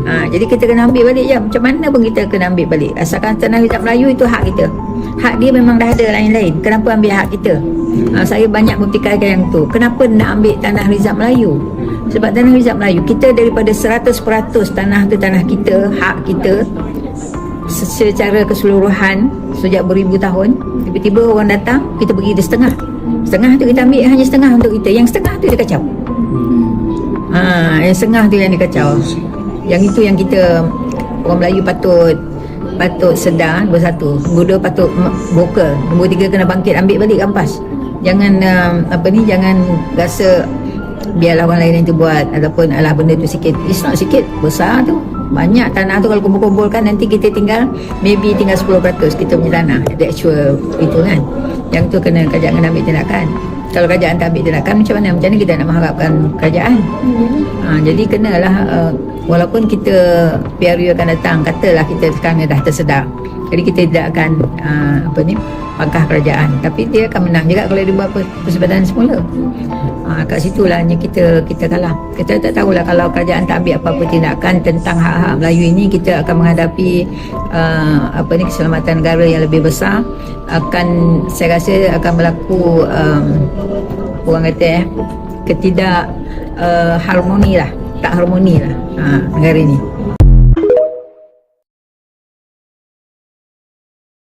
Jadi kita kena ambil balik je. Macam mana pun kita kena ambil balik. Asalkan tanah Rizal Melayu itu hak kita. Hak dia memang dah ada lain-lain. Kenapa ambil hak kita? Saya banyak berfikirkan yang tu. Kenapa nak ambil tanah Rizal Melayu? Sebab tanah Rizal Melayu, kita daripada 100% tanah tu tanah kita, hak kita secara keseluruhan sejak beribu tahun. Tiba-tiba orang datang, kita bagi dia setengah. Setengah tu kita ambil, hanya setengah untuk kita. Yang setengah tu dia kacau. Yang setengah tu yang dia kacau. Yang itu yang kita, orang Melayu patut sedar. Nombor satu. Nombor dua, patut vokal. Nombor tiga, kena bangkit ambil balik rampas. Jangan jangan rasa biarlah orang lain yang tu buat, ataupun alah benda tu sikit. It's not sikit, besar tu. Banyak tanah tu kalau kumpul-kumpulkan, nanti kita tinggal 10% kita punya tanah, the actual itu kan. Yang tu kerajaan kena ambil tindakan. Kalau kerajaan tak ambil tindakan, macam mana kita nak mengharapkan kerajaan? Jadi kenalah, walaupun kita PRU akan datang, katalah kita sekarang dah tersedar, jadi kita tidak akan pangkah kerajaan, tapi dia akan menang juga kalau dia buat persebadanan semula. Kat situlah hanya kita kalah. Kita tak tahulah kalau kerajaan tak ambil apa-apa tindakan tentang hak-hak Melayu ini, kita akan menghadapi keselamatan negara yang lebih besar. Saya rasa akan berlaku orang kata ketidak harmoni lah, tak harmoni lah negara ini.